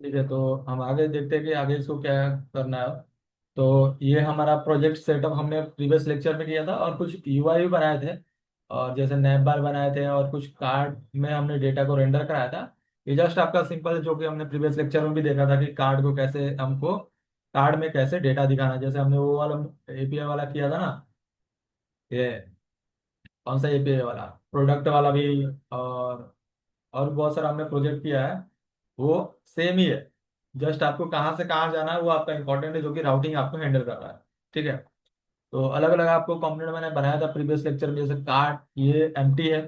ठीक है, तो हम आगे देखते हैं कि आगे इसको क्या करना है। तो ये हमारा प्रोजेक्ट सेटअप हमने प्रीवियस लेक्चर में किया था, और कुछ यूआई भी बनाए थे, और जैसे नैप बार बनाए थे, और कुछ कार्ड में हमने डेटा को रेंडर कराया था। ये जस्ट आपका सिंपल है, जो कि हमने प्रीवियस लेक्चर में भी देखा था कि कार्ड को कैसे हमको, कार्ड में कैसे डेटा दिखाना है। जैसे हमने वो वाला एपीआई वाला किया था ना, ये कौन सा एपीआई वाला, प्रोडक्ट वाला भी, और बहुत सारा हमने प्रोजेक्ट किया है। वो सेम ही है, जस्ट आपको कहाँ से कहाँ जाना है वो आपका इंपॉर्टेंट है, जो कि राउटिंग आपको हैंडल कर रहा है। ठीक है, तो अलग अलग आपको कंपोनेंट मैंने बनाया था प्रीवियस लेक्चर में। जैसे कार्ड ये एम्प्टी है,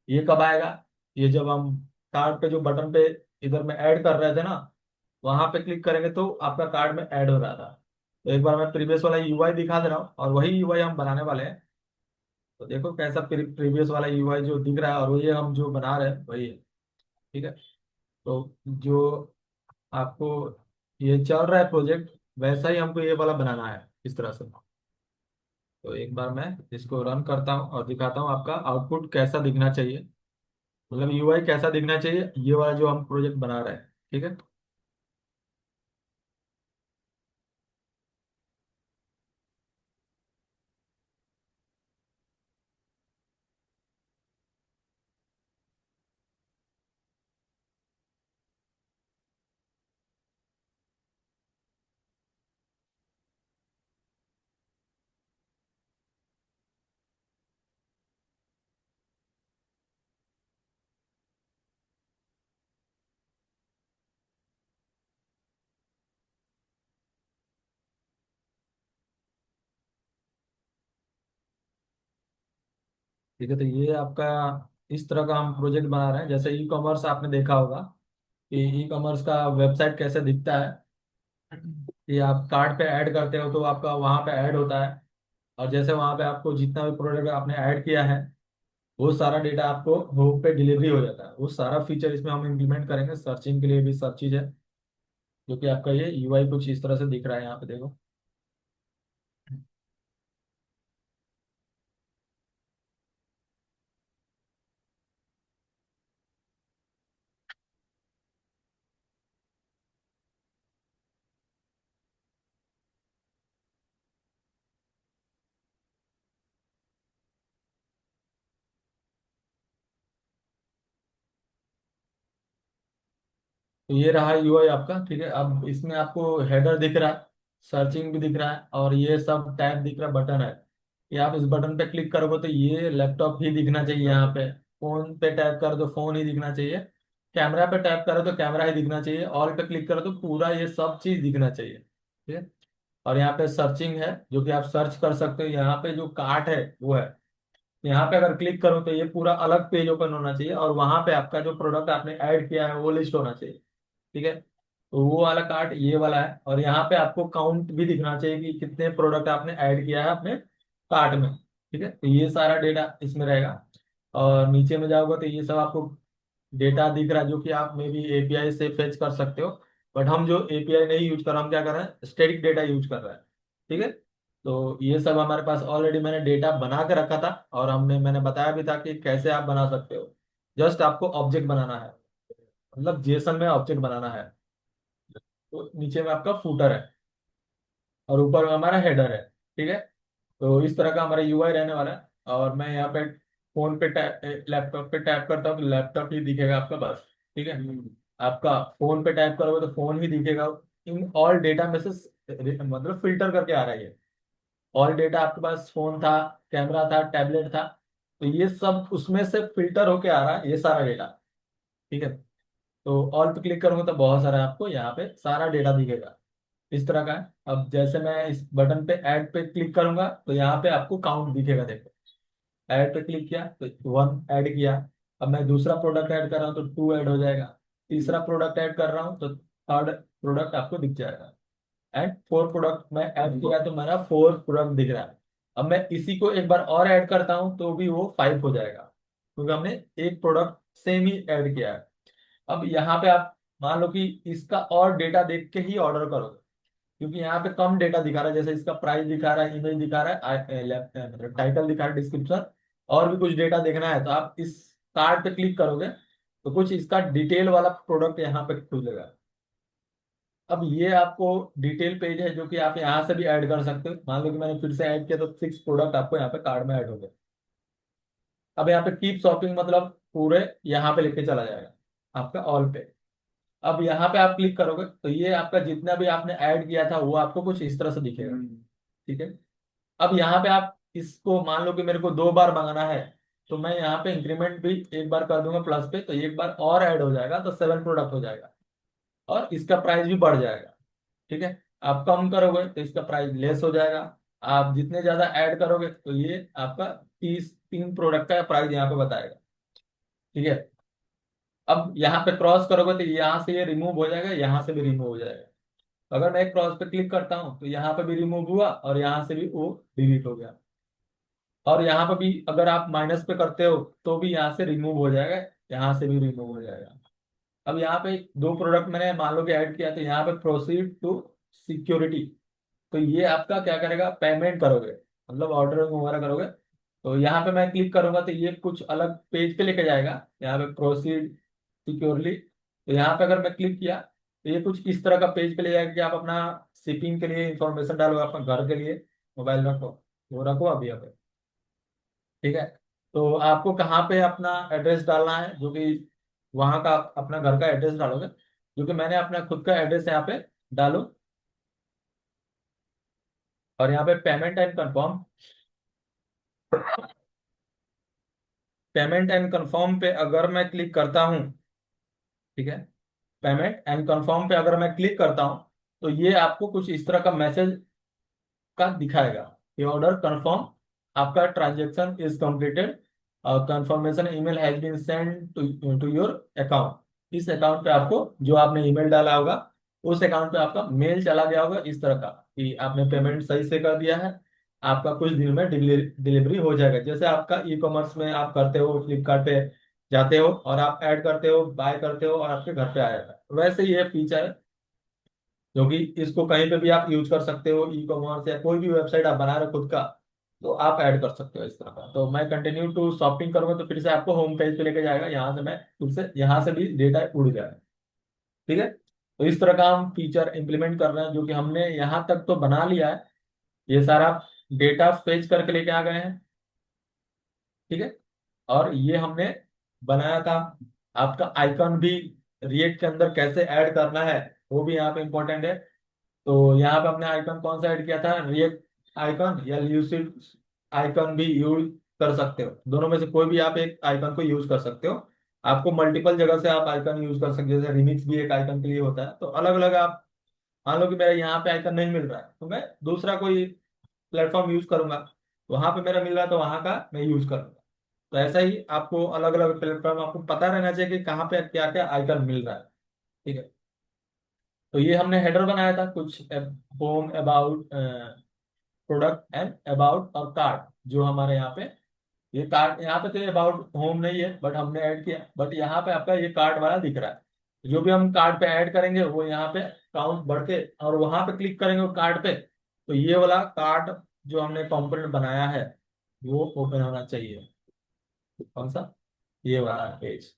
ये कब आएगा, ये जब हम कार्ड पे जो बटन पे इधर में ऐड कर रहे थे ना, वहां पे क्लिक करेंगे तो आपका कार्ड में ऐड हो रहा था। तो एक बार मैं प्रीवियस वाला यूआई दिखा दे रहा हूँ, और वही यूआई हम बनाने वाले हैं। तो देखो कैसा प्रीवियस वाला यूआई जो दिख रहा है, और वही हम जो बना रहे हैं वही है। ठीक है, तो जो आपको ये चल रहा है प्रोजेक्ट, वैसा ही हमको ये वाला बनाना है इस तरह से। तो एक बार मैं इसको रन करता हूँ और दिखाता हूँ आपका आउटपुट कैसा दिखना चाहिए, मतलब यूआई कैसा दिखना चाहिए, ये वाला जो हम प्रोजेक्ट बना रहे हैं। ठीक है, ठीक है, तो ये आपका इस तरह का हम प्रोजेक्ट बना रहे हैं। जैसे ई कॉमर्स आपने देखा होगा कि ई कॉमर्स का वेबसाइट कैसे दिखता है, कि आप कार्ड पे ऐड करते हो तो आपका वहां पे ऐड होता है। और जैसे वहां पे आपको जितना भी प्रोडक्ट आपने ऐड किया है, वो सारा डेटा आपको होम पे डिलीवरी हो जाता है। वो सारा फीचर इसमें हम इम्प्लीमेंट करेंगे। सर्चिंग के लिए भी सब चीज़ है, जो कि आपका ये यूआई कुछ इस तरह से दिख रहा है यहाँ पे देखो। तो ये रहा यूआई आपका। ठीक है, अब इसमें आपको हेडर दिख रहा है, सर्चिंग भी दिख रहा है, और ये सब टैब दिख रहा है, बटन है। ये आप इस बटन पे क्लिक करोगे तो ये लैपटॉप ही दिखना चाहिए यहाँ पे। फोन पे टैप करो तो फोन ही दिखना चाहिए। कैमरा पे टैप करो तो कैमरा ही दिखना चाहिए। ऑल पे क्लिक करो तो पूरा ये सब चीज दिखना चाहिए। ठीक है, और यहाँ पे सर्चिंग है, जो कि आप सर्च कर सकते हो। यहाँ पे जो कार्ट है वो है, यहाँ पे अगर क्लिक करूँ तो ये पूरा अलग पेज ओपन होना चाहिए, और वहां पे आपका जो प्रोडक्ट आपने ऐड किया है वो लिस्ट होना चाहिए। ठीक है, तो वो वाला कार्ट ये वाला है, और यहाँ पे आपको काउंट भी दिखना चाहिए कि कितने प्रोडक्ट आपने ऐड किया है अपने कार्ट में। ठीक है, तो ये सारा डेटा इसमें रहेगा। और नीचे में जाओगे तो ये सब आपको डेटा दिख रहा है, जो कि आप मे बी एपीआई से फेच कर सकते हो। बट हम जो एपीआई नहीं यूज कर रहे, हम क्या कर रहे हैं, स्टैटिक डेटा यूज कर रहे हैं। ठीक है, तो ये सब हमारे पास ऑलरेडी मैंने डेटा बना के रखा था, और मैंने बताया भी था कि कैसे आप बना सकते हो। जस्ट आपको ऑब्जेक्ट बनाना है, मतलब जेसन में ऑब्जेक्ट बनाना है। तो नीचे में आपका फूटर है, और ऊपर में हमारा हेडर है। ठीक है, तो इस तरह का हमारा यूआई रहने वाला है। और मैं यहाँ पे फोन पे टैप, लैपटॉप पे टैप करता हूँ तो लैपटॉप ही दिखेगा आपका बस। ठीक है, आपका फोन पे टैप करोगे तो फोन ही दिखेगा। इन ऑल डेटा में से मतलब फिल्टर करके आ रहा है ये। ऑल डेटा आपके पास फोन था, कैमरा था, टैबलेट था, तो ये सब उसमें से फिल्टर होके आ रहा है ये सारा डेटा। ठीक है, तो ऑल पे क्लिक करूंगा तो बहुत सारा आपको यहाँ पे सारा डेटा दिखेगा। इस तरह का है। अब जैसे मैं इस बटन पे ऐड पे क्लिक करूंगा तो यहाँ पे आपको काउंट दिखेगा देखो। ऐड पे क्लिक किया तो वन ऐड किया। अब मैं दूसरा प्रोडक्ट ऐड कर रहा हूँ तो टू ऐड हो जाएगा। तीसरा प्रोडक्ट ऐड कर रहा हूँ तो थर्ड प्रोडक्ट आपको दिख जाएगा। एंड फोर प्रोडक्ट मैं ऐड किया तो मेरा फोर प्रोडक्ट दिख रहा है। अब मैं इसी को एक बार और ऐड करता हूँ तो भी वो फाइव हो जाएगा, क्योंकि हमने एक प्रोडक्ट सेम ही ऐड किया है। अब यहाँ पे आप मान लो कि इसका और डेटा देख के ही ऑर्डर करोगे, क्योंकि यहाँ पे कम डेटा दिखा रहा है। जैसे इसका प्राइस दिखा रहा है, इमेज दिखा रहा है, मतलब टाइटल दिखा रहा है, डिस्क्रिप्शन, और भी कुछ डेटा देखना है, तो आप इस कार्ड पे क्लिक करोगे तो कुछ इसका डिटेल वाला प्रोडक्ट यहाँ पे खुलेगा। अब ये आपको डिटेल पेज है जो कि आप यहाँ से भी ऐड कर सकते हो। मान लो कि मैंने फिर से ऐड किया तो 6 प्रोडक्ट आपको यहाँ पे कार्ड में ऐड हो गए। अब यहाँ पे कीप शॉपिंग मतलब पूरे यहाँ पे लेके चला जाएगा आपका ऑल पे। अब यहाँ पे आप क्लिक करोगे तो ये आपका जितना भी आपने ऐड किया था वो आपको कुछ इस तरह से दिखेगा। ठीक है। अब यहाँ पे आप इसको मान लो कि मेरे को 2 बार मंगाना है, तो मैं यहाँ पे इंक्रीमेंट भी एक बार कर दूंगा प्लस पे, तो एक बार और ऐड हो जाएगा तो 7 प्रोडक्ट हो जाएगा और इसका प्राइस भी बढ़ जाएगा। ठीक है। आप कम करोगे तो इसका प्राइस लेस हो जाएगा। आप जितने ज्यादा ऐड करोगे तो ये आपका 3 प्रोडक्ट का प्राइस यहाँ पे बताएगा। ठीक है। अब यहाँ पे क्रॉस करोगे तो यहाँ से ये रिमूव हो जाएगा, यहाँ से भी रिमूव हो जाएगा। अगर मैं क्रॉस पे क्लिक करता हूँ तो यहाँ पे भी रिमूव हुआ और यहाँ से भी वो डिलीट हो गया। और यहाँ पे भी अगर आप माइनस पे करते हो तो भी यहाँ से रिमूव हो जाएगा, यहाँ से भी रिमूव हो जाएगा। अब यहाँ पे 2 प्रोडक्ट मैंने मान लो कि ऐड किया तो यहाँ पे प्रोसीड टू सिक्योरिटी, तो ये आपका क्या करेगा, पेमेंट करोगे मतलब ऑर्डर वगैरह करोगे तो यहाँ पे मैं क्लिक करूंगा तो ये कुछ अलग पेज पे लेके जाएगा। यहाँ पे प्रोसीड सिक्योरली, तो यहाँ पे अगर मैं क्लिक किया तो ये कुछ इस तरह का पेज पे ले जाएगा कि आप अपना शिपिंग के लिए इंफॉर्मेशन डालो, अपना घर के लिए मोबाइल रखो, वो रखो अभी अभी। ठीक है। तो आपको कहाँ पे अपना एड्रेस डालना है, जो कि वहाँ का अपना घर का एड्रेस डालोगे, जो कि मैंने अपना खुद का एड्रेस यहाँ पे डालो। और यहाँ पे payment and confirm, payment and confirm पे अगर मैं क्लिक करता हूँ, ठीक है, पेमेंट एंड कंफर्म पे अगर मैं क्लिक करता हूँ तो ये आपको कुछ इस तरह का मैसेज का दिखाएगा कि ऑर्डर कंफर्म, आपका ट्रांजेक्शन इज कंप्लीटेड और confirmation email has been send to to your account. इस अकाउंट पे आपको जो आपने ईमेल डाला होगा उस अकाउंट पे आपका मेल चला गया होगा इस तरह का कि आपने पेमेंट सही से कर दिया है, आपका कुछ दिन में डिलीवरी हो जाएगा। जैसे आपका ई कॉमर्स में आप करते हो, फ्लिपकार्ट पे जाते हो और आप ऐड करते हो, बाय करते हो और आपके घर पे आ जाता है, वैसे ही ये फीचर है जो कि इसको कहीं पे भी आप यूज कर सकते हो। ई कॉमर्स या कोई भी वेबसाइट आप बना रहे हो खुद का तो आप ऐड कर सकते हो इस तरह का। तो मैं कंटिन्यू टू शॉपिंग करूंगा तो फिर से आपको होम पेज पे लेके जाएगा, यहाँ से मैं फिर से यहाँ से भी डेटा उड़ जाएगा। ठीक है। तो इस तरह का हम फीचर इंप्लीमेंट कर रहे हैं जो कि हमने यहाँ तक तो बना लिया है। ये सारा डेटा फेच करके लेके आ गए हैं। ठीक है। और ये हमने बनाया था। आपका आइकन भी रिएक्ट के अंदर कैसे ऐड करना है वो भी यहाँ पे इंपॉर्टेंट है। तो यहाँ पे हमने आइकन कौन सा ऐड किया था, रिएक्ट आइकन या ल्यूसिड आइकन भी यूज कर सकते हो, दोनों में से कोई भी आप एक आइकन को यूज कर सकते हो। आपको मल्टीपल जगह से आप आइकन यूज कर सकते हो, जैसे रिमिक्स भी एक आइकन के लिए होता है, तो अलग अलग आप मान लो कि मेरा यहाँ पे आइकन नहीं मिल रहा है तो मैं दूसरा कोई प्लेटफॉर्म यूज करूंगा, वहां पे मेरा मिल रहा है तो वहां का मैं यूज करूंगा। तो ऐसा ही आपको अलग अलग प्लेटफॉर्म आपको पता रहना चाहिए कि कहाँ पे क्या क्या आइकन मिल रहा है। ठीक है। तो ये हमने हेडर बनाया था कुछ, home about product and about और कार्ड, जो हमारे यहाँ पे ये कार्ड यहाँ पे तो अबाउट होम नहीं है बट हमने ऐड किया, बट यहाँ पे आपका ये कार्ड वाला दिख रहा है। जो भी हम कार्ड पे ऐड करेंगे वो यहाँ पे काउंट बढ़ के और वहां पे क्लिक करेंगे वो कार्ड पे, तो ये वाला कार्ड जो हमने कंपोनेंट बनाया है वो ओपन होना चाहिए। कौन सा, ये वाला पेज,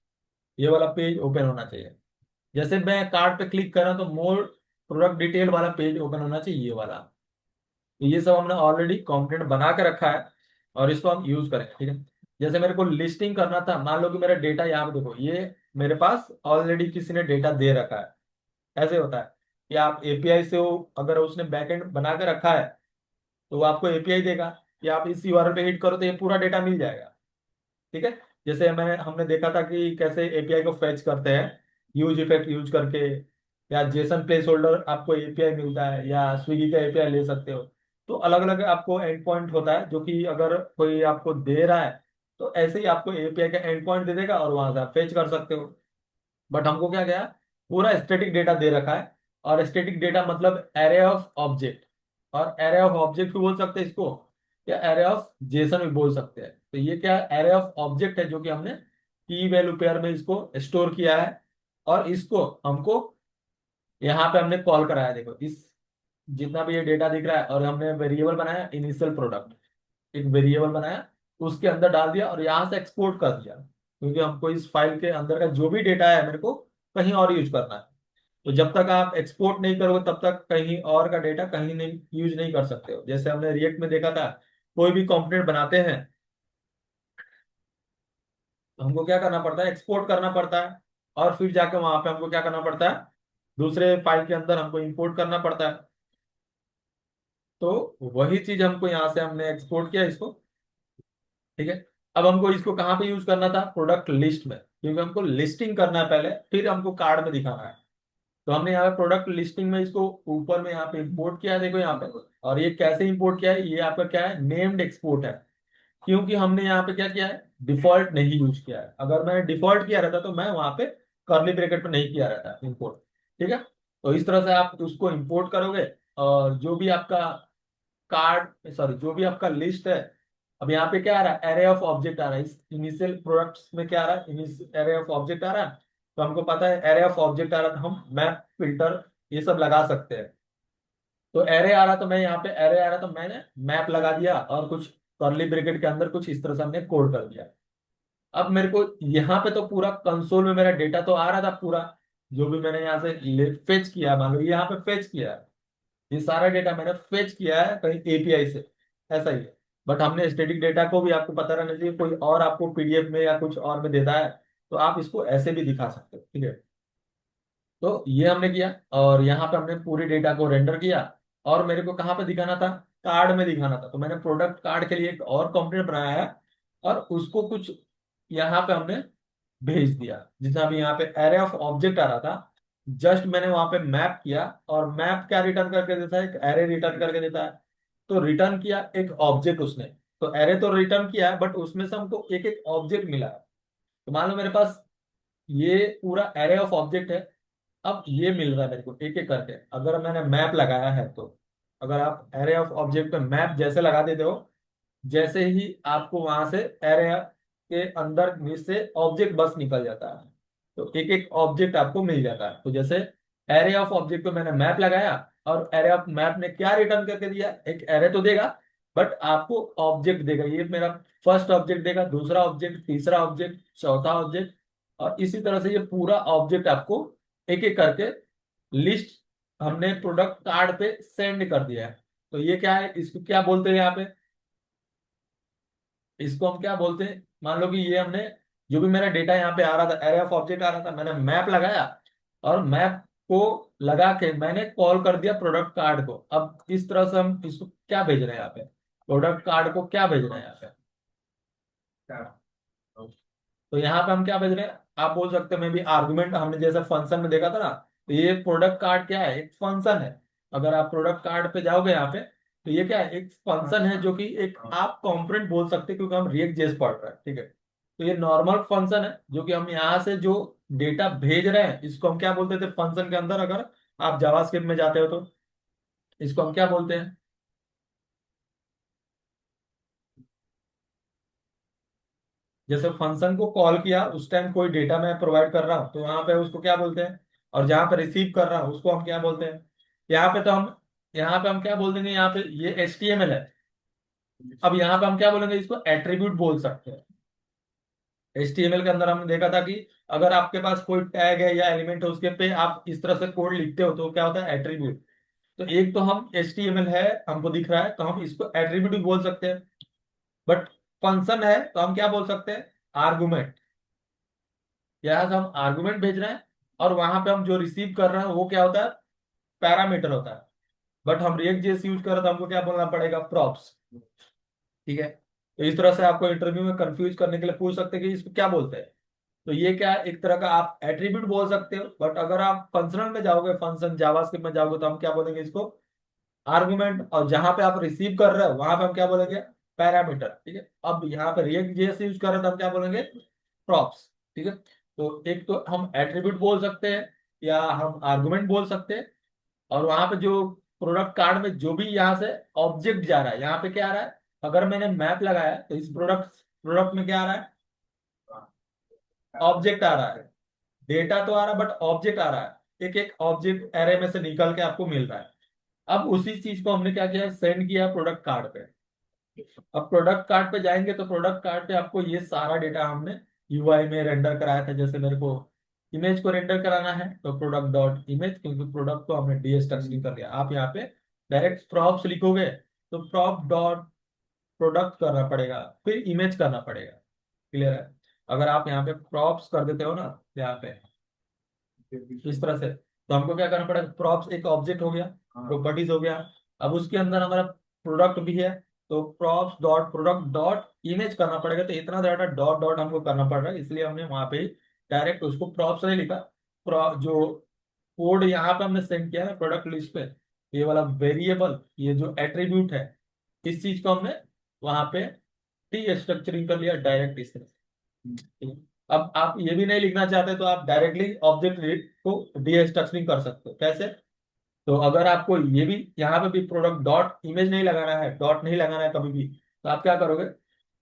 ये वाला पेज ओपन होना चाहिए। जैसे मैं कार्ड पे क्लिक कर रहा हूं तो मोर प्रोडक्ट डिटेल वाला पेज ओपन होना चाहिए, ये वाला। तो ये सब हमने ऑलरेडी कंपोनेंट बना के रखा है और इसको हम यूज करेंगे। ठीक है। जैसे मेरे को लिस्टिंग करना था, मान लो कि मेरा डेटा यहाँ पे देखो, ये मेरे पास ऑलरेडी किसी ने डेटा दे रखा है। ऐसे होता है कि आप एपीआई से हो, अगर उसने बैकएंड बना के रखा है तो वो आपको एपीआई देगा कि आप इस यूआरएल पे हिट करो तो ये पूरा डेटा मिल जाएगा। ठीक है। जैसे हमने देखा था कि कैसे एपीआई को फेच करते हैं यूज इफेक्ट यूज करके, या जेसन प्लेस होल्डर आपको एपीआई मिलता है, या स्विगी का एपीआई ले सकते हो। तो अलग अलग आपको एंड पॉइंट होता है जो कि अगर कोई आपको दे रहा है तो ऐसे ही आपको एपीआई का एंड पॉइंट दे देगा और वहां से आप फेच कर सकते हो। बट हमको क्या गया, पूरा स्टैटिक डेटा दे रखा है। और स्टैटिक डेटा मतलब एरे ऑफ ऑब्जेक्ट, और एरे ऑफ ऑब्जेक्ट भी बोल सकते हैं इसको, या एरे ऑफ जेसन भी बोल सकते हैं। तो ये क्या एरे ऑफ ऑब्जेक्ट है जो कि हमने की वैल्यू पेयर में इसको स्टोर किया है। और इसको हमको यहाँ पे हमने कॉल कराया, देखो इस जितना भी ये डेटा दिख रहा है, और हमने वेरिएबल बनाया इनिशियल प्रोडक्ट, एक वेरिएबल बनाया, उसके अंदर डाल दिया और यहाँ से एक्सपोर्ट कर दिया, क्योंकि हमको इस फाइल के अंदर का जो भी डेटा है मेरे को कहीं और यूज करना है। तो जब तक आप एक्सपोर्ट नहीं करोगे तब तक कहीं और का डेटा कहीं नहीं यूज नहीं कर सकते हो। जैसे हमने रिएक्ट में देखा था, कोई भी कंपोनेंट बनाते हैं तो हमको क्या करना पड़ता है, एक्सपोर्ट करना पड़ता है, और फिर जाके वहां पे हमको क्या करना पड़ता है, दूसरे फाइल के अंदर हमको इंपोर्ट करना पड़ता है। तो वही चीज हमको यहाँ से हमने एक्सपोर्ट किया इसको। ठीक है। अब हमको इसको कहाँ पे यूज करना था, प्रोडक्ट लिस्ट में, क्योंकि हमको लिस्टिंग करना है पहले, फिर हमको कार्ड में दिखाना है। तो हमने यहाँ पे प्रोडक्ट लिस्टिंग में इसको ऊपर में यहाँ पे इंपोर्ट किया है, देखो यहाँ पे। और ये कैसे इंपोर्ट किया है, ये आपका क्या है, नेम्ड एक्सपोर्ट है। क्योंकि हमने यहाँ पे क्या किया है, डिफॉल्ट नहीं यूज किया है। अगर मैं डिफॉल्ट किया रहता तो मैं वहां पे कर्ली ब्रैकेट में नहीं किया रहता इंपोर्ट। ठीक है। तो इस तरह से आप उसको इंपोर्ट करोगे, और जो भी आपका कार्ड, सॉरी, जो भी आपका लिस्ट है। अब यहाँ पे क्या आ रहा है, एरे ऑफ ऑब्जेक्ट आ रहा है। इस इनिशियल प्रोडक्ट्स में क्या आ रहा है, एरे ऑफ ऑब्जेक्ट आ रहा है। तो हमको पता है एरे ऑफ ऑब्जेक्ट आ रहा है, तो हम मैप, फिल्टर, ये सब लगा सकते हैं। तो एरे आ रहा, तो मैं यहाँ पे एरे आ रहा तो मैंने मैप लगा दिया, और कुछ कर्ली ब्रैकेट के अंदर कुछ इस तरह से हमने कोड कर दिया। अब मेरे को यहाँ पे तो पूरा कंसोल में मेरा डेटा तो आ रहा था पूरा, जो भी मैंने यहाँ से फेच किया, मान लो यहाँ पे फेच किया है, ये सारा डेटा मैंने फेच किया है कहीं एपीआई से, ऐसा ही है। बट हमने स्टैटिक डेटा को भी, आपको पता रहना चाहिए, कोई और आपको पीडीएफ में या कुछ और में देता है तो आप इसको ऐसे भी दिखा सकते हो। ठीक है। तो ये हमने किया, और यहाँ पे हमने पूरी डेटा को रेंडर किया। और मेरे को कहाँ पे दिखाना था, कार्ड में दिखाना था, तो मैंने प्रोडक्ट कार्ड के लिए एक और कंपोनेंट बनाया है, और उसको कुछ यहाँ पे हमने भेज दिया। जितना भी यहाँ पे एरे ऑफ ऑब्जेक्ट आ रहा था, जस्ट मैंने वहां पे मैप किया, और मैप क्या रिटर्न करके देता है, एक एरे रिटर्न करके देता है। तो रिटर्न किया एक ऑब्जेक्ट उसने। तो एरे तो रिटर्न किया है, बट उसमें से हमको एक एक ऑब्जेक्ट मिला है। तो मान लो मेरे पास ये पूरा एरे ऑफ ऑब्जेक्ट है। अब ये मिल रहा है मेरे को एक एक करके, अगर मैंने मैप लगाया है तो। अगर आप एरे ऑफ ऑब्जेक्ट पे मैप जैसे लगा देते हो, जैसे ही आपको वहां से एरे के अंदर में से ऑब्जेक्ट बस निकल जाता है, तो एक एक ऑब्जेक्ट आपको मिल जाता है। तो जैसे एरे ऑफ ऑब्जेक्ट पे मैंने मैप लगाया, और एरे ऑफ मैप ने क्या रिटर्न करके दिया, एक एरे तो देगा, बट आपको ऑब्जेक्ट देगा। ये मेरा फर्स्ट ऑब्जेक्ट देगा, दूसरा ऑब्जेक्ट, तीसरा ऑब्जेक्ट, चौथा ऑब्जेक्ट, और इसी तरह से ये पूरा ऑब्जेक्ट आपको एक एक करके लिस्ट हमने प्रोडक्ट कार्ड पे सेंड कर दिया है। तो ये क्या है, इसको क्या बोलते हैं यहाँ पे, इसको हम क्या बोलते हैं, मान लो कि ये हमने, जो भी मेरा डेटा यहाँ पे आ रहा था, एरे ऑफ ऑब्जेक्ट आ रहा था, मैंने मैप लगाया, और मैप को लगा के मैंने कॉल कर दिया प्रोडक्ट कार्ड को। अब इस तरह से हम इसको क्या भेज रहे हैं यहाँ पे, प्रोडक्ट कार्ड को क्या भेज रहे हैं यहाँ पे। तो यहाँ पे हम क्या भेज रहे हैं, आप बोल सकते हैं मे भी आर्गुमेंट, हमने जैसे फंक्शन में देखा था ना। तो ये प्रोडक्ट कार्ड क्या है, एक फंक्शन है। अगर आप प्रोडक्ट कार्ड पे जाओगे यहाँ पे, तो ये क्या है, एक फंक्शन है, जो कि एक आप कंपोनेंट बोल सकते हैं, क्योंकि हम रिएक्ट जेस पढ़ रहे हैं। ठीक है। तो ये नॉर्मल फंक्शन है, जो कि हम यहाँ से जो डेटा भेज रहे हैं, इसको हम क्या बोलते थे फंक्शन के अंदर, अगर आप जावास्क्रिप्ट में जाते हो तो इसको हम क्या बोलते हैं। जैसे फंक्शन को कॉल किया, उस टाइम कोई डेटा मैं प्रोवाइड कर रहा हूँ, तो वहां पे उसको क्या बोलते हैं। और जहां पे रिसीव कर रहा हूँ उसको हम क्या बोलते हैं। यहाँ पे तो हम, यहाँ पे हम क्या बोल देंगे, यहाँ पे ये HTML है। अब यहाँ पे हम क्या बोलेंगे, इसको एट्रीब्यूट बोल सकते हैं। HTML के अंदर हमने देखा था कि अगर आपके पास कोई टैग है या एलिमेंट है, उसके पे आप इस तरह से कोड लिखते हो तो क्या होता है, एट्रीब्यूट। तो एक तो हम HTML है, हमको दिख रहा है, तो हम इसको एट्रीब्यूट भी बोल सकते हैं। बट फंक्शन है तो हम क्या बोल सकते हैं, आर्गुमेंट। यहाँ से हम आर्गुमेंट भेज रहे हैं, और वहां पे हम जो रिसीव कर रहे हैं वो क्या होता है, पैरामीटर होता है। बट हम रिएक्ट जेएस यूज कर रहे हैं, तो हमको क्या बोलना पड़ेगा, प्रॉप्स। ठीक है। तो इस तरह से आपको इंटरव्यू में कंफ्यूज करने के लिए पूछ सकते हैं कि इसको क्या बोलते हैं। तो ये क्या है, एक तरह का आप एट्रीब्यूट बोल सकते हो। बट अगर आप फंक्शनल में जाओगे, फंक्शन जावास्क्रिप्ट में जाओगे, तो हम क्या बोलेंगे इसको, आर्गुमेंट। और जहां पे आप रिसीव कर रहे हो वहां पे हम क्या बोलेंगे, पैरामीटर। ठीक है। अब यहाँ पे रिएक्ट जेएस यूज कर रहे हैं, तो हम क्या बोलेंगे, प्रॉप्स। ठीक है। तो एक तो हम एट्रीब्यूट बोल सकते हैं, या हम आर्गुमेंट बोल सकते हैं। और वहां पे जो प्रोडक्ट कार्ड में जो भी यहाँ से ऑब्जेक्ट जा रहा है, यहाँ पे क्या आ रहा है, अगर मैंने मैप लगाया तो इस प्रोडक्ट प्रोडक्ट में क्या आ रहा है, ऑब्जेक्ट आ रहा है। डेटा तो आ रहा है, बट ऑब्जेक्ट आ रहा है, एक एक ऑब्जेक्ट एरे में से निकल के आपको मिल रहा है। अब उसी चीज को हमने क्या किया, सेंड किया प्रोडक्ट कार्ड पे। अब प्रोडक्ट कार्ड पे जाएंगे, तो प्रोडक्ट कार्ड पे आपको ये सारा डेटा हमने यूआई में रेंडर कराया था, जैसे मेरे को इमेज को रेंडर कराना है तो प्रोडक्ट डॉट इमेज, क्योंकि प्रोडक्ट को हमने डीस्ट्रक्चरिंग कर लिया। आप यहाँ पे डायरेक्ट प्रॉप्स लिखोगे तो प्रॉप डॉट प्रोडक्ट करना पड़ेगा, फिर इमेज करना पड़ेगा। क्लियर है? अगर आप यहाँ पे प्रॉप्स कर देते हो ना, यहाँ पे इस तरह से, तो हमको क्या करना पड़ेगा, प्रॉप्स एक ऑब्जेक्ट हो गया, प्रॉपर्टीज हो गया। अब उसके अंदर हमारा प्रोडक्ट भी है, तो props dot product dot image करना पड़ेगा। तो इतना ज्यादा डॉट डॉट हमको करना पड़ रहा है, इसलिए हमने वहां पे डायरेक्ट उसको प्रॉप्स नहीं लिखा। जो कोड यहाँ पे हमने सेंड किया है प्रोडक्ट लिस्ट पे, ये वाला वेरिएबल, ये जो एट्रीब्यूट है, इस चीज को हमने वहां पे टी स्ट्रक्चरिंग कर लिया डायरेक्ट इस तरह से। ठीक है? अब आप ये भी नहीं लिखना चाहते तो आप डायरेक्टली ऑब्जेक्ट को डी स्ट्रक्चरिंग कर सकते हो। कैसे? तो अगर आपको ये भी यहाँ पे भी प्रोडक्ट डॉट इमेज नहीं लगाना है, डॉट नहीं लगाना है कभी भी, तो आप क्या करोगे,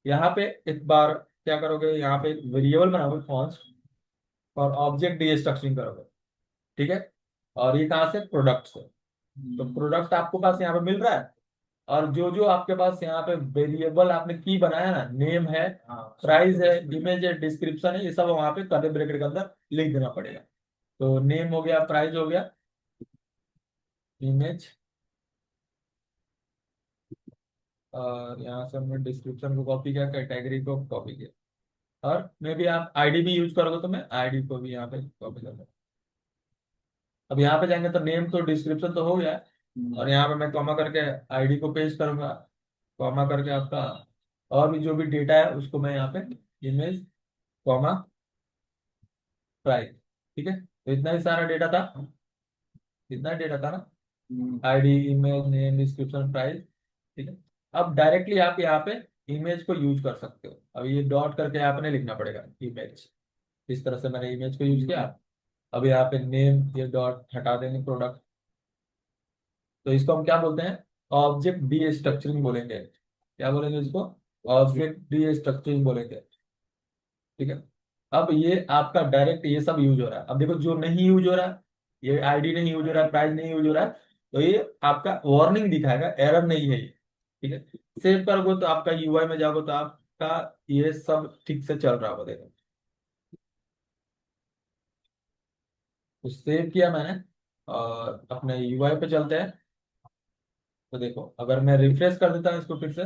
यहाँ पे एक बार क्या करोगे, यहाँ पे एक वेरिएबल बनाओगे कॉन्स्ट, और ऑब्जेक्ट डी स्ट्रक्चरिंग करोगे। ठीक है? और ये कहाँ से, प्रोडक्ट से। तो प्रोडक्ट आपको पास यहाँ पे मिल रहा है, और जो जो आपके पास यहाँ पे वेरिएबल आपने की बनाया ना, नेम है, प्राइस है, इमेज है, डिस्क्रिप्शन है, ये सब वहां पे कर्ली ब्रैकेट के अंदर लिख देना पड़ेगा। तो नेम हो गया, प्राइस हो गया, इमेज, और यहाँ से हमने डिस्क्रिप्शन को कॉपी किया, कैटेगरी को कॉपी किया, और मे भी आप आईडी भी यूज करोगे तो मैं आईडी को भी यहाँ पे कॉपी कर दूँ। अब यहाँ पे जाएंगे तो नेम तो डिस्क्रिप्शन तो हो गया है, और यहाँ पे मैं कॉमा करके आईडी को पेस्ट करूंगा, कॉमा करके आपका और भी जो भी डेटा है उसको मैं यहाँ पे इमेज, कॉमा, प्राइस। ठीक है? तो इतना ही सारा डेटा था, इतना डेटा था ना, ID, image, name, description, price. ठीक है? अब डायरेक्टली आप यहाँ पे इमेज को यूज कर सकते हो। अब ये डॉट करके आपने लिखना पड़ेगा इमेज, इस तरह से मैंने इमेज को यूज किया। अब यहाँ पे नेम, ये डॉट हटा देंगे, प्रोडक्ट, तो इसको हम क्या बोलते हैं, ऑब्जेक्ट डी स्ट्रक्चरिंग बोलेंगे। क्या बोलेंगे इसको, ऑब्जेक्ट डी स्ट्रक्चरिंग बोलेंगे। ठीक है? अब ये आपका डायरेक्ट ये सब यूज हो रहा है। अब देखो जो नहीं यूज हो रहा है, ये आईडी नहीं यूज हो रहा है, प्राइस नहीं यूज हो रहा है, तो ये आपका वार्निंग दिखाएगा, एरर नहीं है ये। ठीक है? सेव करोगे तो आपका यूआई में जाओगे तो आपका ये सब ठीक से चल रहा होगा, देखो। तो सेव किया मैंने, और अपने यूआई पे चलते हैं। तो देखो अगर मैं रिफ्रेश कर देता हूँ इसको फिर से,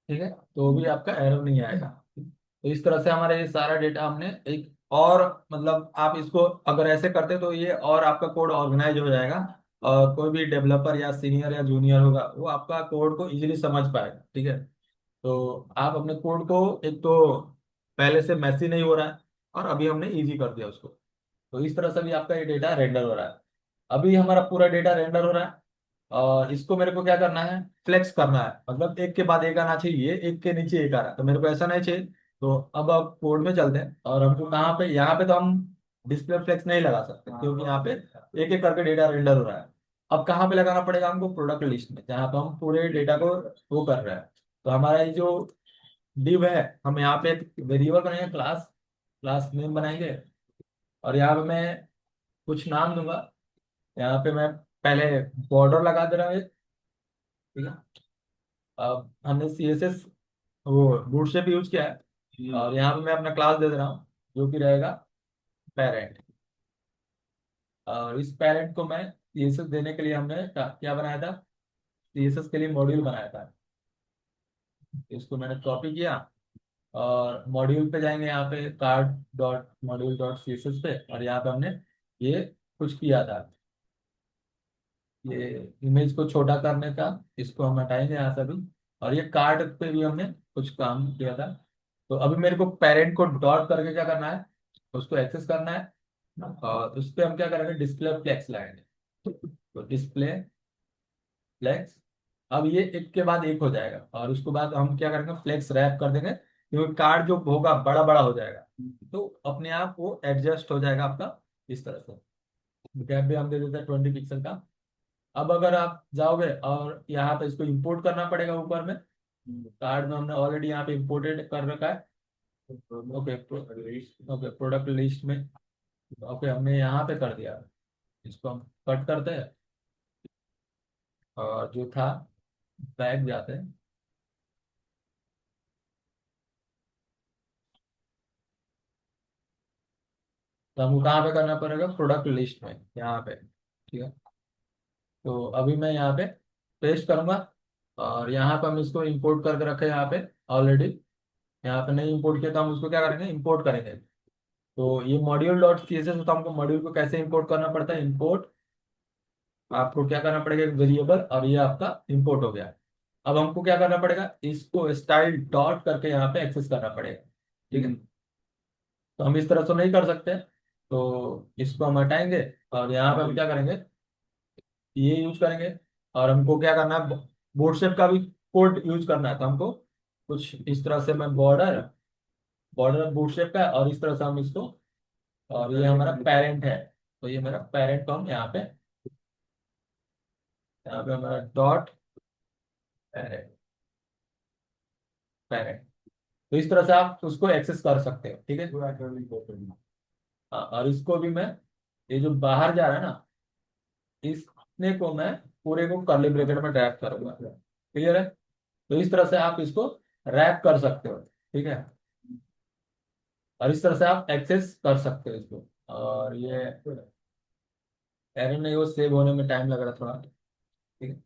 ठीक है, तो भी आपका एरर नहीं आएगा। तो इस तरह से हमारा ये सारा डेटा हमने एक और, मतलब आप इसको अगर ऐसे करते तो ये और आपका कोड ऑर्गेनाइज हो जाएगा, और कोई भी डेवलपर या सीनियर या जूनियर होगा वो आपका कोड को इजीली समझ पाएगा। ठीक है? तो आप अपने कोड को, एक तो पहले से मैसी नहीं हो रहा है, और अभी हमने इजी कर दिया उसको। तो इस तरह से भी आपका ये डेटा रेंडर हो रहा है। अभी हमारा पूरा डेटा रेंडर हो रहा है, और इसको मेरे को क्या करना है, फ्लेक्स करना है, मतलब एक के बाद एक आना चाहिए, एक के नीचे एक आ रहा है, तो मेरे को ऐसा नहीं चाहिए। तो अब कोड में चलते हैं, और हमको कहाँ पे, यहाँ पे तो हम डिस्प्ले फ्लेक्स नहीं लगा सकते, क्योंकि यहाँ पे एक एक करके डेटा रेंडर हो रहा है। अब कहाँ पे लगाना पड़ेगा हमको, प्रोडक्ट लिस्ट में, जहाँ पे हम पूरे डेटा को वो कर रहे हैं। तो हमारा ये जो डिव है, हम यहाँ पे एक वेरिएबल बनाएंगे, क्लास, क्लास नेम बनाएंगे, और यहाँ पे मैं कुछ नाम दूंगा। यहाँ पे मैं पहले बॉर्डर लगा दे रहा हूँ, ठीक है? अब हमने CSS वो बूटस्ट्रैप यूज किया है, और यहाँ पे मैं अपना क्लास दे दे रहा हूँ जो कि रहेगा पेरेंट। और इस पेरेंट को मैं सीएसएस देने के लिए हमने क्या बनाया था, सीएसएस के लिए मॉड्यूल बनाया था। इसको मैंने कॉपी किया और मॉड्यूल पे जाएंगे, यहाँ पे card dot module dot CSS पे, और यहाँ पे हमने ये कुछ किया था, ये इमेज को छोटा करने का, इसको हम हटाएंगे यहाँ से भी। और ये कार्ड पे भी हमने कुछ काम किया था। तो अभी मेरे को पेरेंट को डॉट करके क्या करना है, उसको एक्सेस करना है, और उस पर हम क्या करेंगे, डिस्प्ले फ्लेक्स लगाएंगे। तो डिस्प्ले फ्लेक्स, अब ये एक के बाद एक हो जाएगा, और उसके बाद हम क्या करेंगे, फ्लेक्स रैप कर देंगे, क्योंकि कार्ड जो होगा बड़ा बड़ा हो जाएगा, तो अपने आप वो एडजस्ट हो जाएगा आपका इस तरह से। गैप भी हम दे देते हैं 20 पिक्सल का। अब अगर आप जाओगे और यहाँ पे इसको इंपोर्ट करना पड़ेगा ऊपर में, कार्ड में हमने ऑलरेडी यहाँ पे इंपोर्टेड कर रखा है। ओके, ओके प्रोडक्ट लिस्ट में, ओके हमने यहाँ पे कर दिया। इसको हम कट करते हैं, और जो था बैक जाते हैं। तो हमको कहाँ पे करना पड़ेगा, प्रोडक्ट लिस्ट में, यहाँ पे, ठीक है। तो अभी मैं यहाँ पे पेस्ट करूंगा, और यहाँ पे हम इसको इंपोर्ट करके रखे हैं यहाँ पे ऑलरेडी। यहाँ पे नहीं इंपोर्ट किया तो हम उसको क्या करेंगे, इंपोर्ट करेंगे। तो ये module dot C S S, तो हमको मॉड्यूल को कैसे इंपोर्ट करना पड़ता है, इंपोर्ट, आपको क्या करना पड़ेगा, एक वेरिएबल, और ये आपका इंपोर्ट हो गया। अब हमको क्या करना पड़ेगा, इसको स्टाइल डॉट करके यहाँ पे एक्सेस करना पड़ेगा, ठीक है। तो हम इस तरह से नहीं कर सकते, तो इसको हम हटाएंगे, और यहाँ पे हम क्या करेंगे, ये यूज करेंगे। और हमको क्या करना है, बोर्ड शेप का भी कोड यूज करना है, तो हमको कुछ इस तरह से, मैं बॉर्डर, बॉर्डर बोर्ड शेप का है, और इस तरह से हम इसको, और ये हमारा पेरेंट है, तो ये मेरा पेरेंट को हम यहाँ पे हमारा डॉट पेरेंट, पेरेंट। तो इस तरह से आप उसको एक्सेस कर सकते हो, ठीक है। हाँ, और इसको भी मैं, ये जो बाहर जा रहा है ना, इसने को मैं पूरे को कर्ली ब्रैकेट में रैप करूंगा, क्लियर है। तो इस तरह से आप इसको रैप कर सकते हो, ठीक है। और इस तरह से आप एक्सेस कर सकते हो इसको। और ये एरर नहीं, वो सेव होने में टाइम लग रहा थोड़ा, ठीक है।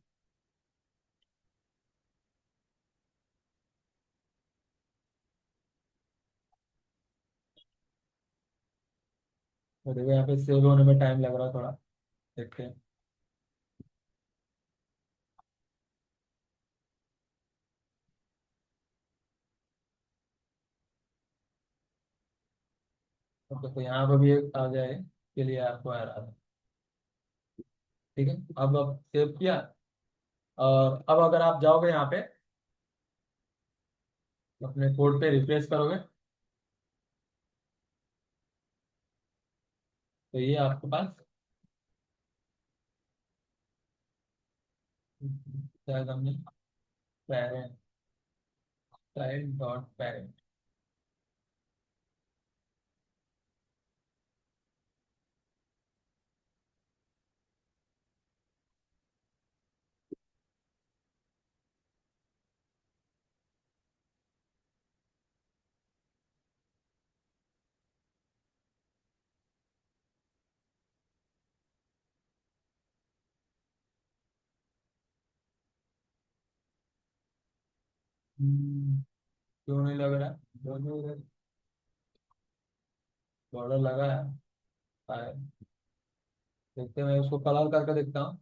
तो देखो यहाँ पे सेव होने में टाइम लग रहा है थोड़ा, देखते हैं। तो यहाँ पर भी एक आ गया है, के लिए आपको आ रहा था, ठीक है। अब सेव किया, और अब अगर आप जाओगे यहाँ पे अपने कोड पे रिफ्रेश करोगे, तो ये आपके पास शायद हमने पेरेंट, चाइल्ड डॉट पेरेंट, क्यों नहीं लग रहा, बॉर्डर लगा है, शायद। देखते हैं, मैं उसको कलर करके देखता हूँ।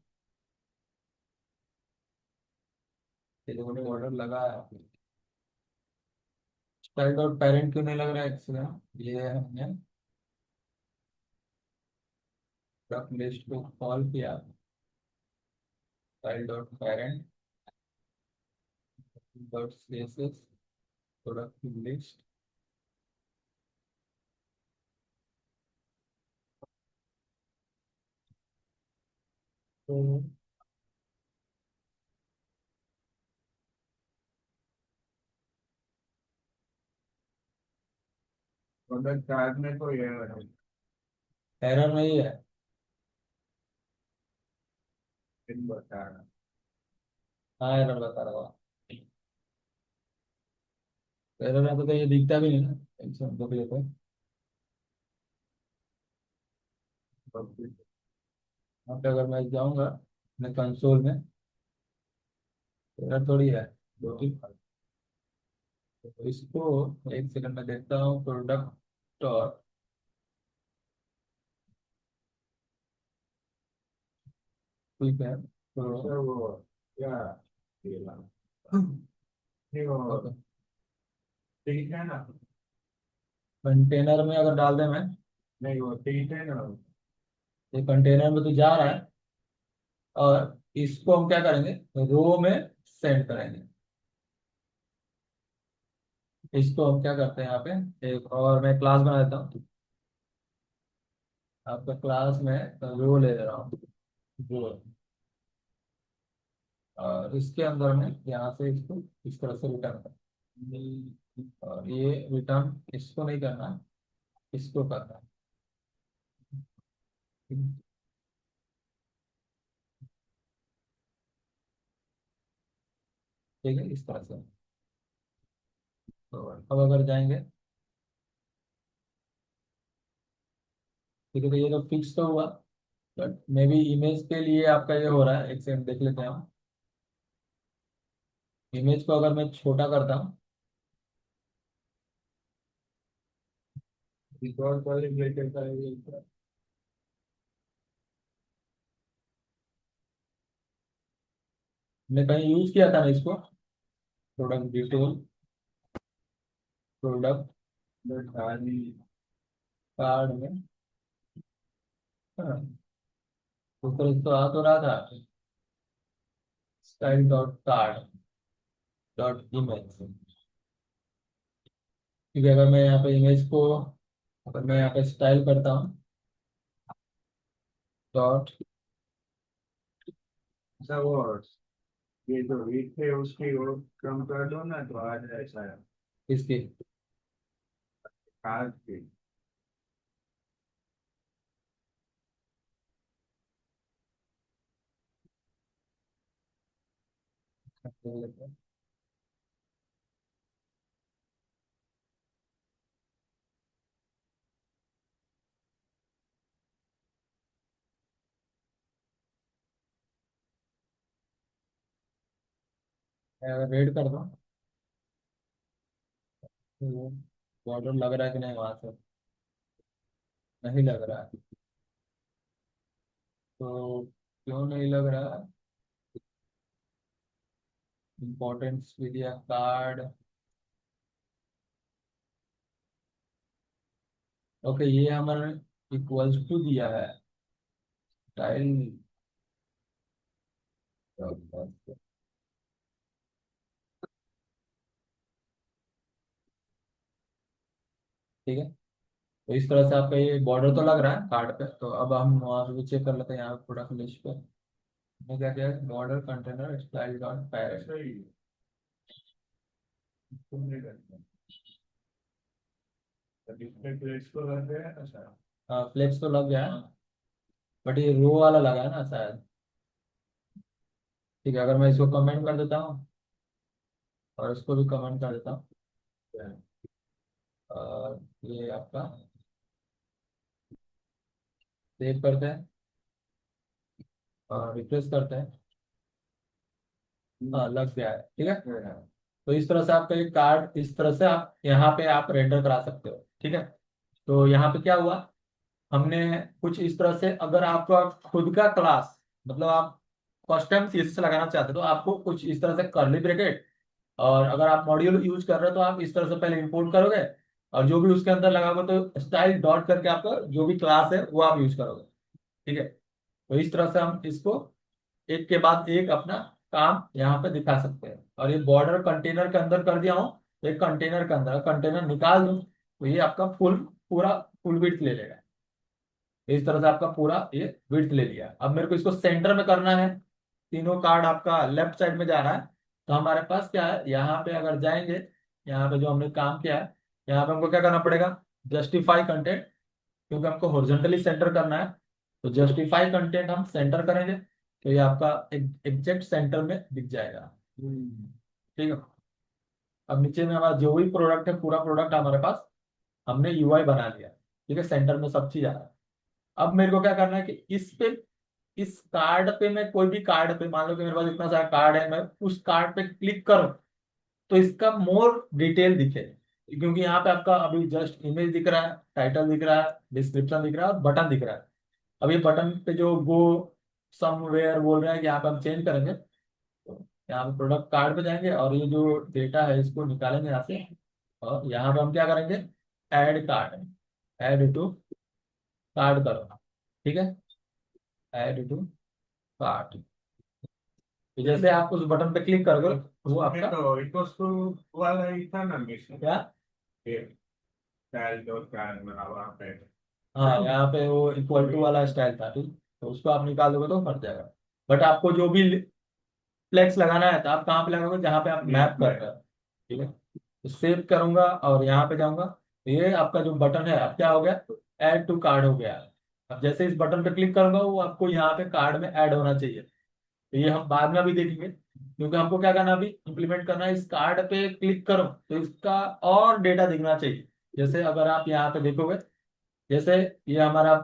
ये देखो बॉर्डर लगा है, चाइल्ड डॉट पेरेंट क्यों नहीं लग रहा है, एक्सीलेंट, ये हमने रफ लिस्ट को कॉल किया, child dot parent dot CSS product list. तो प्रोडक्ट टैग में तो ये एरर नहीं है, इन बता रहा, हाँ एरर बता रहा एरर आता तो ये दिखता भी नहीं ना, एक्शन देख लेते हैं। यहाँ पे अगर मैं जाऊंगा अपने कंसोल में, एरर थोड़ी है, दो तीन। तो इसको एक सेकंड में देखता हूँ, प्रोडक्ट और ठीक है तो कंटेनर में अगर डाल दें मैं, ये कंटेनर में तो जा रहा है, और इसको हम क्या करेंगे, रो में सेंड करेंगे। इसको हम क्या करते हैं यहाँ पे, एक और मैं क्लास बना देता हूँ। आपका क्लास में रो ले रहा हूँ, रो, और इसके अंदर में यहाँ से इसको इस तरह से रिटर्न कर, और ये रिटर्न इसको नहीं करना, इसको करना है। ठीक है, इस तरह से। तो अब अगर जाएंगे, ठीक है, तो ये तो फिक्स तो हुआ, बट मे बी इमेज के लिए आपका ये हो रहा है, एक सेकंड देख लेते हैं हम। इमेज को अगर मैं छोटा करता हूँ, मैं कहीं यूज किया था ना इसको, प्रोडक्ट डिटेल, प्रोडक्ट कार्ड में, हाँ, ऊपर इसको आ तो रहा था, style dot card dot image. क्योंकि अगर मैं यहाँ पे इमेज को, अगर मैं यहाँ पे स्टाइल करता हूँ, डॉट, ऐसा वो ये जो रीड थे उसकी वो कम कर दो ना तो आ जाए शायद इसकी, कार्ड की। मैं अगर रेड कर दूँ, तो बॉर्डर लग रहा है कि नहीं वहां से, नहीं लग रहा है। तो क्यों नहीं लग रहा है, इम्पोर्टेंस भी दिया कार्ड, ओके, ये हमारे इक्वल्स टू दिया है, स्टाइल, ठीक है। तो इस तरह से आपका ये बॉर्डर तो लग रहा है कार्ड पे। तो अब हम वहाँ पे चेक कर लेते हैं, यहाँ प्रोडक्ट लिस्ट पे हमने क्या किया, border container style dot parrot. ऐसा ही तुमने करते हैं तो डिस्प्ले प्लेस को करते हैं ना सर। हाँ, फ्लेक्स तो लग गया है, बट ये रो वाला लगा है ना शायद। ठीक है, अगर मैं इसको कमेंट कर देता हूँ, और इसको भी कमेंट कर देता हूँ, और ये आपका सेव करते हैं और रिफ्रेश करते हैं। हाँ, लग गया है, ठीक है। तो इस तरह से आपका एक कार्ड, इस तरह से आप यहाँ पे आप रेंडर करा सकते हो, ठीक है। तो यहाँ पे क्या हुआ, हमने कुछ इस तरह से, अगर आपका खुद का क्लास, मतलब आप कस्टम सीएसएस लगाना चाहते हो, तो आपको कुछ इस तरह से कर्ली ब्रैकेट, और अगर आप मॉड्यूल यूज कर रहे हो तो आप इस तरह से पहले इंपोर्ट करोगे, और जो भी उसके अंदर लगाओगे तो स्टाइल डॉट करके आपका जो भी क्लास है वो आप यूज करोगे, ठीक है। तो इस तरह से हम इसको एक के बाद एक अपना काम यहाँ पे दिखा सकते हैं। और ये बॉर्डर कंटेनर के अंदर कर दिया हूँ, एक कंटेनर के अंदर कंटेनर निकाल दूँ, तो ये आपका पूरा फुल विड्थ ले लेगा। इस तरह से आपका पूरा ये विड्थ ले लिया। अब मेरे को इसको सेंटर में करना है, तीनों कार्ड आपका लेफ्ट साइड में जा रहा है। तो हमारे पास क्या है, यहाँ पे अगर जाएंगे, यहाँ पे जो हमने काम किया है, यहाँ पे हमको क्या करना पड़ेगा, जस्टिफाई कंटेंट, क्योंकि हमको हॉरिजॉन्टली सेंटर करना है। तो जस्टिफाई कंटेंट हम सेंटर करेंगे, तो ये आपका एग्जैक्ट सेंटर में दिख जाएगा, ठीक है। अब नीचे में हमारा जो भी प्रोडक्ट है, पूरा प्रोडक्ट हमारे पास, हमने यूआई बना लिया। ठीक है, सेंटर में सब चीज आ रहा है। अब मेरे को क्या करना है कि इस कार्ड पे, मैं कोई भी कार्ड पे, मान लो कि मेरे पास इतना सारा कार्ड है, मैं उस कार्ड पे क्लिक करूं तो इसका मोर डिटेल दिखे। क्योंकि यहाँ पे आपका अभी जस्ट इमेज दिख रहा है, टाइटल दिख रहा है, डिस्क्रिप्शन दिख रहा है और बटन दिख रहा है। अब ये बटन पे जो गो समवेयर बोल रहे हैं कि यहाँ पे हम चेंज करेंगे, तो यहाँ पे प्रोडक्ट कार्ड पे जाएंगे और ये जो डेटा है इसको निकालेंगे यहाँ से। और यहाँ पे हम क्या करेंगे, add card, add to card करो। ठीक है, ऐड टू कार्ड। जैसे आप उस बटन पे क्लिक करोगे वो उसमें आपका तो इक्वल्स टू वाला ही था ना मिशन, क्या, स्टाइल डॉट कार्ड बना वहाँ पे। हाँ यहाँ पे वो इक्वल टू वाला स्टाइल था, ठीक। तो उसको आप निकाल दोगे तो फट जाएगा। बट आपको जो भी फ्लेक्स लगाना है तो आप कहाँ पे लगाओगे, जहाँ पे आप मैप कर रहे हो। ठीक है, तो सेव करूंगा और यहाँ पे जाऊंगा, तो ये आपका जो बटन है अब क्या हो गया, ऐड टू कार्ड हो गया। अब जैसे इस बटन पे क्लिक करूंगा वो आपको यहाँ पे कार्ड में ऐड होना चाहिए। तो ये हम बाद में अभी देखेंगे, क्योंकि हमको क्या करना है, अभी इंप्लीमेंट करना है। इस कार्ड पे क्लिक करो तो इसका और डेटा दिखना चाहिए। जैसे अगर आप यहाँ पे देखोगे, जैसे ये हमारा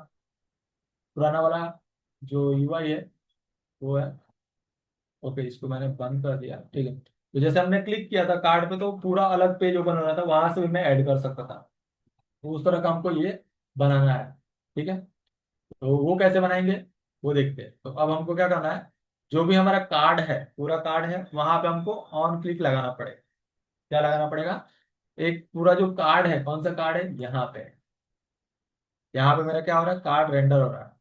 पुराना वाला जो यूआई है वो है। ओके, इसको मैंने बंद कर दिया, ठीक है। तो जैसे हमने क्लिक किया था कार्ड पे तो पूरा अलग पेज ओपन हो रहा था, वहां से भी मैं ऐड कर सकता था। तो उस तरह का हमको ये बनाना है। ठीक है, तो वो कैसे बनाएंगे वो देखते हैं। तो अब हमको क्या करना है, जो भी हमारा कार्ड है, पूरा कार्ड है, वहां पे हमको ऑन क्लिक लगाना पड़ेगा। क्या लगाना पड़ेगा, एक पूरा जो कार्ड है, कौन सा कार्ड है, यहाँ पे। यहाँ पे मेरा क्या हो रहा है, कार्ड रेंडर हो रहा है।